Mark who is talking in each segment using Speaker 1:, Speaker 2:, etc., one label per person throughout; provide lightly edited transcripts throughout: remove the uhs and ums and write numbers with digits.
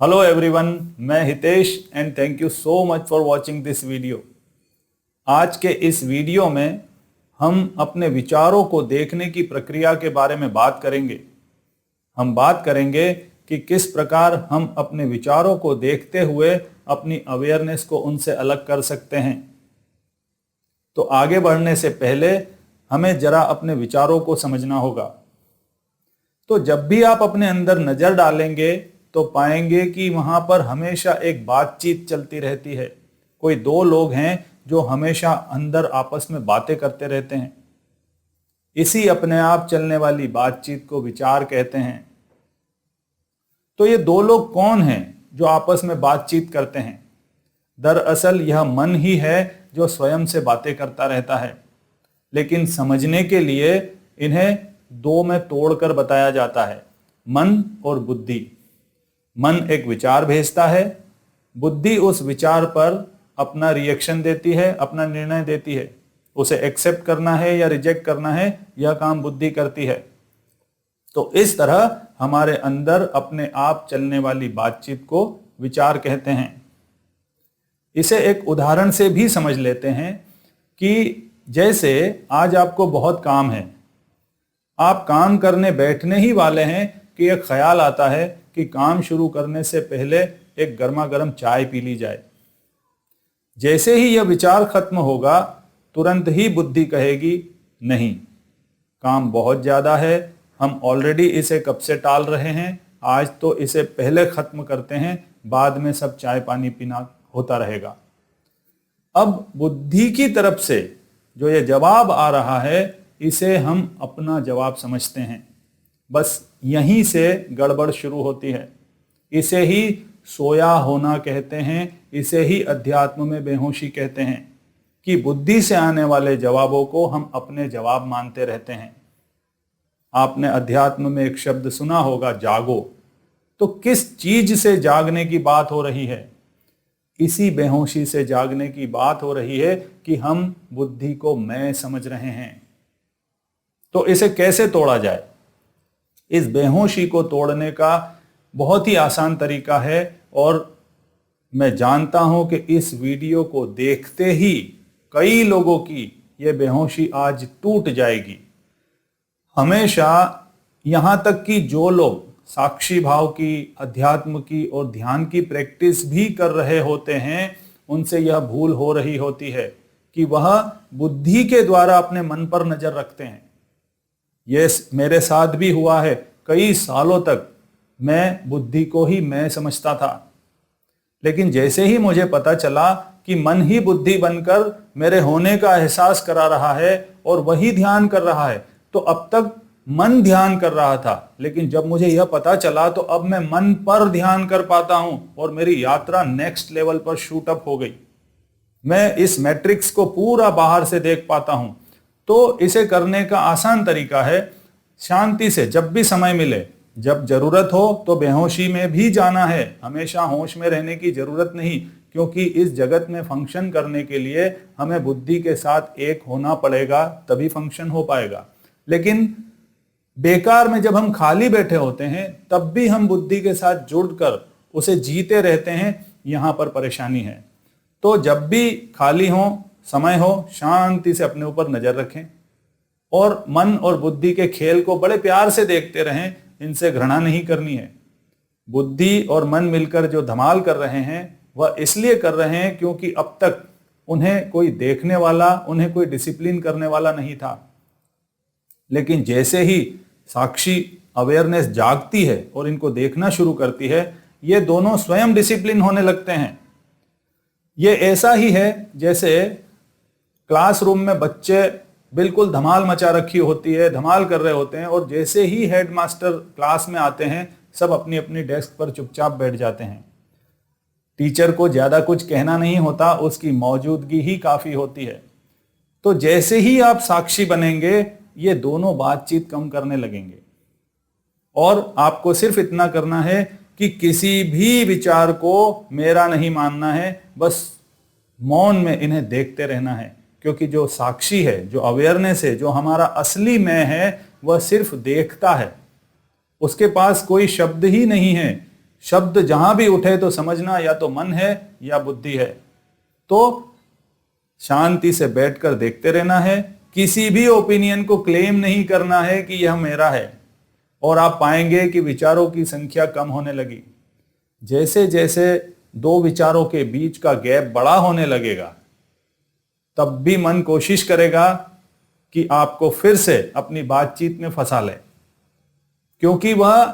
Speaker 1: Hello everyone, मैं Hitesh and thank you so much for watching this video. आज के इस वीडियो में हम अपने विचारों को देखने की प्रक्रिया के बारे में बात करेंगे। हम बात करेंगे कि किस प्रकार हम अपने विचारों को देखते हुए अपनी अवेयरनेस को उनसे अलग कर सकते हैं। तो आगे बढ़ने से पहले हमें जरा अपने विचारों को समझना होगा। तो जब भी आप अपने अंदर नजर डालेंगे तो पाएंगे कि वहां पर हमेशा एक बातचीत चलती रहती है। कोई दो लोग हैं जो हमेशा अंदर आपस में बातें करते रहते हैं। इसी अपने आप चलने वाली बातचीत को विचार कहते हैं। तो ये दो लोग कौन हैं जो आपस में बातचीत करते हैं? दरअसल यह मन ही है जो स्वयं से बातें करता रहता है, लेकिन समझने के लिए इन्हें दो में तोड़कर बताया जाता है, मन और बुद्धि। मन एक विचार भेजता है, बुद्धि उस विचार पर अपना रिएक्शन देती है, अपना निर्णय देती है। उसे एक्सेप्ट करना है या रिजेक्ट करना है, यह काम बुद्धि करती है। तो इस तरह हमारे अंदर अपने आप चलने वाली बातचीत को विचार कहते हैं। इसे एक उदाहरण से भी समझ लेते हैं कि जैसे आज आपको बहुत काम है, आप काम करने बैठने ही वाले हैं कि एक ख्याल आता है कि काम शुरू करने से पहले एक गर्मा गर्म चाय पी ली जाए। जैसे ही यह विचार खत्म होगा, तुरंत ही बुद्धि कहेगी नहीं, काम बहुत ज्यादा है, हम ऑलरेडी इसे कब से टाल रहे हैं, आज तो इसे पहले खत्म करते हैं, बाद में सब चाय पानी पीना होता रहेगा। अब बुद्धि की तरफ से जो ये जवाब आ रहा है, इसे हम अपना जवाब समझते हैं। बस यहीं से गड़बड़ शुरू होती है। इसे ही सोया होना कहते हैं, इसे ही अध्यात्म में बेहोशी कहते हैं कि बुद्धि से आने वाले जवाबों को हम अपने जवाब मानते रहते हैं। आपने अध्यात्म में एक शब्द सुना होगा, जागो। तो किस चीज से जागने की बात हो रही है? इसी बेहोशी से जागने की बात हो रही है कि हम बुद्धि को मैं समझ रहे हैं। तो इसे कैसे तोड़ा जाए? इस बेहोशी को तोड़ने का बहुत ही आसान तरीका है, और मैं जानता हूं कि इस वीडियो को देखते ही कई लोगों की यह बेहोशी आज टूट जाएगी। हमेशा यहां तक कि जो लोग साक्षी भाव की, अध्यात्म की और ध्यान की प्रैक्टिस भी कर रहे होते हैं, उनसे यह भूल हो रही होती है कि वह बुद्धि के द्वारा अपने मन पर नजर रखते हैं। ये मेरे साथ भी हुआ है। कई सालों तक मैं बुद्धि को ही मैं समझता था, लेकिन जैसे ही मुझे पता चला कि मन ही बुद्धि बनकर मेरे होने का एहसास करा रहा है और वही ध्यान कर रहा है, तो अब तक मन ध्यान कर रहा था, लेकिन जब मुझे यह पता चला तो अब मैं मन पर ध्यान कर पाता हूं और मेरी यात्रा नेक्स्ट लेवल पर शूट अप हो गई। मैं इस मैट्रिक्स को पूरा बाहर से देख पाता हूं। तो इसे करने का आसान तरीका है, शांति से जब भी समय मिले, जब जरूरत हो तो बेहोशी में भी जाना है। हमेशा होश में रहने की जरूरत नहीं, क्योंकि इस जगत में फंक्शन करने के लिए हमें बुद्धि के साथ एक होना पड़ेगा, तभी फंक्शन हो पाएगा। लेकिन बेकार में जब हम खाली बैठे होते हैं, तब भी हम बुद्धि के साथ जुड़कर उसे जीते रहते हैं। यहां पर परेशानी है। तो जब भी खाली हो, समय हो, शांति से अपने ऊपर नजर रखें और मन और बुद्धि के खेल को बड़े प्यार से देखते रहें। इनसे घृणा नहीं करनी है। बुद्धि और मन मिलकर जो धमाल कर रहे हैं, वह इसलिए कर रहे हैं क्योंकि अब तक उन्हें कोई देखने वाला, उन्हें कोई डिसिप्लिन करने वाला नहीं था। लेकिन जैसे ही साक्षी अवेयरनेस जागती है और इनको देखना शुरू करती है, ये दोनों स्वयं डिसिप्लिन होने लगते हैं। ये ऐसा ही है जैसे क्लासरूम में बच्चे बिल्कुल धमाल मचा रखी होती है, धमाल कर रहे होते हैं, और जैसे ही हेडमास्टर क्लास में आते हैं, सब अपनी अपनी डेस्क पर चुपचाप बैठ जाते हैं। टीचर को ज्यादा कुछ कहना नहीं होता, उसकी मौजूदगी ही काफी होती है। तो जैसे ही आप साक्षी बनेंगे, ये दोनों बातचीत कम करने लगेंगे, और आपको सिर्फ इतना करना है कि किसी भी विचार को मेरा नहीं मानना है, बस मौन में इन्हें देखते रहना है। क्योंकि जो साक्षी है, जो अवेयरनेस है, जो हमारा असली मैं है, वह सिर्फ देखता है। उसके पास कोई शब्द ही नहीं है। शब्द जहां भी उठे तो समझना या तो मन है या बुद्धि है। तो शांति से बैठकर देखते रहना है, किसी भी ओपिनियन को क्लेम नहीं करना है कि यह मेरा है, और आप पाएंगे कि विचारों की संख्या कम होने लगी। जैसे जैसे दो विचारों के बीच का गैप बड़ा होने लगेगा, तब भी मन कोशिश करेगा कि आपको फिर से अपनी बातचीत में फंसा ले, क्योंकि वह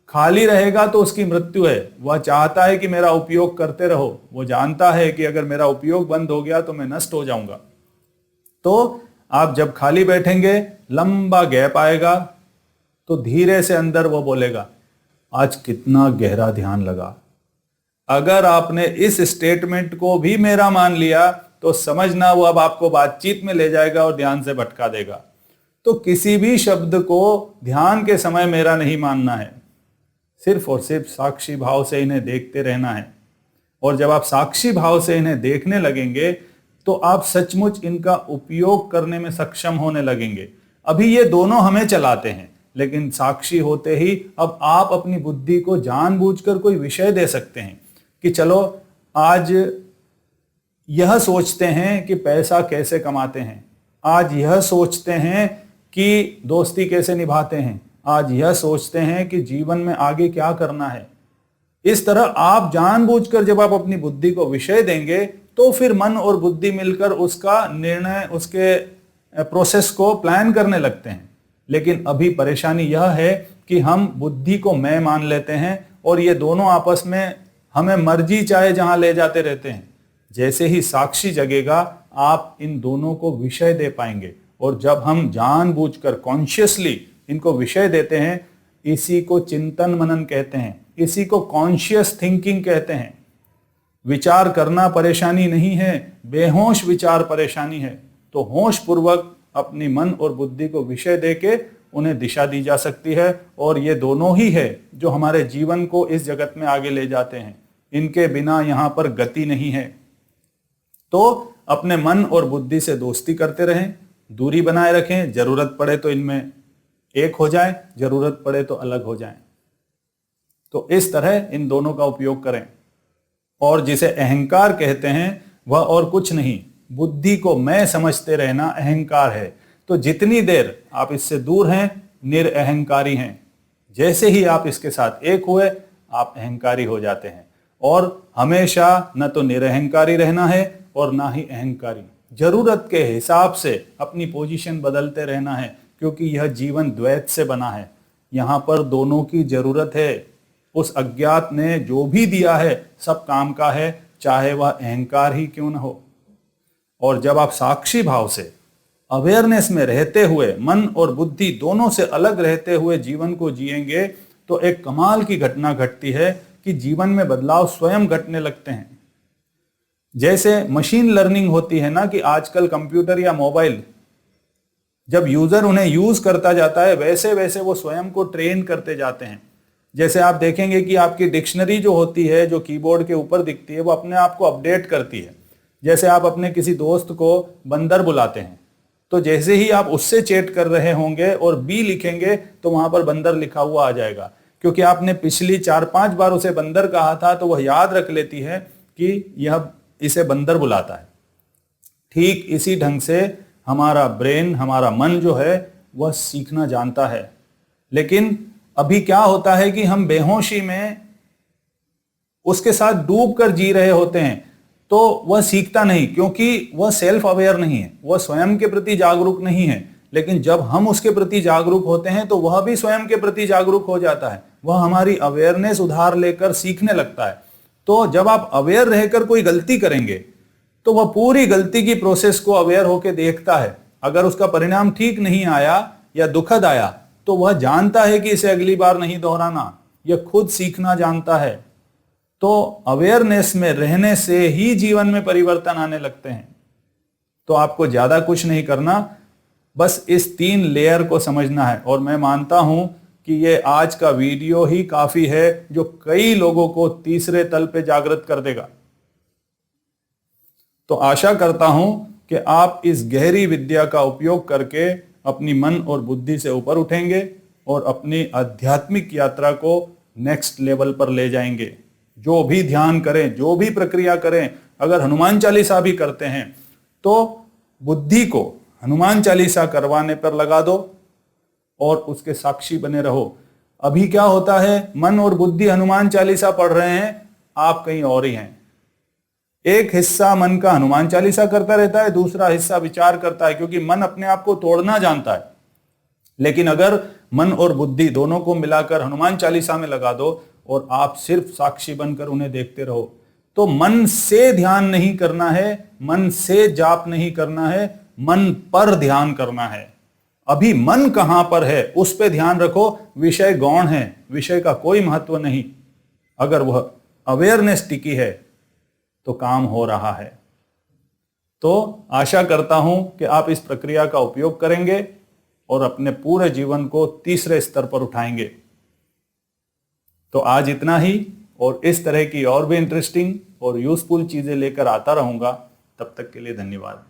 Speaker 1: खाली रहेगा तो उसकी मृत्यु है। वह चाहता है कि मेरा उपयोग करते रहो, वो जानता है कि अगर मेरा उपयोग बंद हो गया तो मैं नष्ट हो जाऊंगा। तो आप जब खाली बैठेंगे, लंबा गैप आएगा, तो धीरे से अंदर वो बोलेगा, आज कितना गहरा ध्यान लगा। अगर आपने इस स्टेटमेंट को भी मेरा मान लिया तो समझना वो अब आपको बातचीत में ले जाएगा और ध्यान से भटका देगा। तो किसी भी शब्द को ध्यान के समय मेरा नहीं मानना है, सिर्फ और सिर्फ साक्षी भाव से इन्हें देखते रहना है। और जब आप साक्षी भाव से इन्हें देखने लगेंगे तो आप सचमुच इनका उपयोग करने में सक्षम होने लगेंगे। अभी ये दोनों हमें चलाते हैं, लेकिन साक्षी होते ही अब आप अपनी बुद्धि को जानबूझकर कोई विषय दे सकते हैं कि चलो आज यह सोचते हैं कि पैसा कैसे कमाते हैं, आज यह सोचते हैं कि दोस्ती कैसे निभाते हैं, आज यह सोचते हैं कि जीवन में आगे क्या करना है। इस तरह आप जानबूझकर जब आप अपनी बुद्धि को विषय देंगे तो फिर मन और बुद्धि मिलकर उसका निर्णय, उसके प्रोसेस को प्लान करने लगते हैं। लेकिन अभी परेशानी यह है कि हम बुद्धि को मैं मान लेते हैं और ये दोनों आपस में हमें मर्जी चाहे जहां ले जाते रहते हैं। जैसे ही साक्षी जगेगा आप इन दोनों को विषय दे पाएंगे, और जब हम जानबूझकर कॉन्शियसली इनको विषय देते हैं, इसी को चिंतन मनन कहते हैं, इसी को कॉन्शियस थिंकिंग कहते हैं। विचार करना परेशानी नहीं है, बेहोश विचार परेशानी है। तो होश पूर्वक अपनी मन और बुद्धि को विषय देके उन्हें दिशा दी जा सकती है, और ये दोनों ही है जो हमारे जीवन को इस जगत में आगे ले जाते हैं। इनके बिना यहां पर गति नहीं है। तो अपने मन और बुद्धि से दोस्ती करते रहें, दूरी बनाए रखें, जरूरत पड़े तो इनमें एक हो जाए, जरूरत पड़े तो अलग हो जाएं। तो इस तरह इन दोनों का उपयोग करें। और जिसे अहंकार कहते हैं वह और कुछ नहीं, बुद्धि को मैं समझते रहना अहंकार है। तो जितनी देर आप इससे दूर हैं, निरअहंकारी हैं। जैसे ही आप इसके साथ एक हुए, आप अहंकारी हो जाते हैं। और हमेशा न तो निरअहंकारी रहना है और ना ही अहंकारी। जरूरत के हिसाब से अपनी पोजीशन बदलते रहना है, क्योंकि यह जीवन द्वैत से बना है। यहां पर दोनों की जरूरत है। उस अज्ञात ने जो भी दिया है सब काम का है, चाहे वह अहंकार ही क्यों न हो। और जब आप साक्षी भाव से अवेयरनेस में रहते हुए, मन और बुद्धि दोनों से अलग रहते हुए जीवन को जिएंगे, तो एक कमाल की घटना घटती है कि जीवन में बदलाव स्वयं घटने लगते हैं। जैसे मशीन लर्निंग होती है ना, कि आजकल कंप्यूटर या मोबाइल जब यूजर उन्हें यूज करता जाता है, वैसे वैसे वो स्वयं को ट्रेन करते जाते हैं। जैसे आप देखेंगे कि आपकी डिक्शनरी जो होती है, जो कीबोर्ड के ऊपर दिखती है, वो अपने आप को अपडेट करती है। जैसे आप अपने किसी दोस्त को बंदर बुलाते हैं, तो जैसे ही आप उससे चैट कर रहे होंगे और बी लिखेंगे तो वहां पर बंदर लिखा हुआ आ जाएगा, क्योंकि आपने पिछली 4-5 बार उसे बंदर कहा था, तो वह याद रख लेती है कि यह इसे बंदर बुलाता है। ठीक इसी ढंग से हमारा ब्रेन, हमारा मन जो है वह सीखना जानता है। लेकिन अभी क्या होता है कि हम बेहोशी में उसके साथ डूब कर जी रहे होते हैं, तो वह सीखता नहीं, क्योंकि वह सेल्फ अवेयर नहीं है, वह स्वयं के प्रति जागरूक नहीं है। लेकिन जब हम उसके प्रति जागरूक होते हैं तो वह भी स्वयं के प्रति जागरूक हो जाता है। वह हमारी अवेयरनेस उधार लेकर सीखने लगता है। तो जब आप अवेयर रहकर कोई गलती करेंगे तो वह पूरी गलती की प्रोसेस को अवेयर होकर देखता है। अगर उसका परिणाम ठीक नहीं आया या दुखद आया तो वह जानता है कि इसे अगली बार नहीं दोहराना। यह खुद सीखना जानता है। तो अवेयरनेस में रहने से ही जीवन में परिवर्तन आने लगते हैं। तो आपको ज्यादा कुछ नहीं करना, बस इस 3 लेयर को समझना है। और मैं मानता हूं कि ये आज का वीडियो ही काफी है जो कई लोगों को तीसरे तल पे जागृत कर देगा। तो आशा करता हूं कि आप इस गहरी विद्या का उपयोग करके अपनी मन और बुद्धि से ऊपर उठेंगे और अपनी आध्यात्मिक यात्रा को नेक्स्ट लेवल पर ले जाएंगे। जो भी ध्यान करें, जो भी प्रक्रिया करें, अगर हनुमान चालीसा भी करते हैं तो बुद्धि को हनुमान चालीसा करवाने पर लगा दो और उसके साक्षी बने रहो। अभी क्या होता है, मन और बुद्धि हनुमान चालीसा पढ़ रहे हैं, आप कहीं और ही हैं। एक हिस्सा मन का हनुमान चालीसा करता रहता है, दूसरा हिस्सा विचार करता है, क्योंकि मन अपने आप को तोड़ना जानता है। लेकिन अगर मन और बुद्धि दोनों को मिलाकर हनुमान चालीसा में लगा दो और आप सिर्फ साक्षी बनकर उन्हें देखते रहो, तो मन से ध्यान नहीं करना है, मन से जाप नहीं करना है, मन पर ध्यान करना है। अभी मन कहां पर है उस पे ध्यान रखो। विषय गौण है, विषय का कोई महत्व नहीं। अगर वह अवेयरनेस टिकी है तो काम हो रहा है। तो आशा करता हूं कि आप इस प्रक्रिया का उपयोग करेंगे और अपने पूरे जीवन को तीसरे स्तर पर उठाएंगे। तो आज इतना ही, और इस तरह की और भी इंटरेस्टिंग और यूजफुल चीजें लेकर आता रहूंगा। तब तक के लिए धन्यवाद।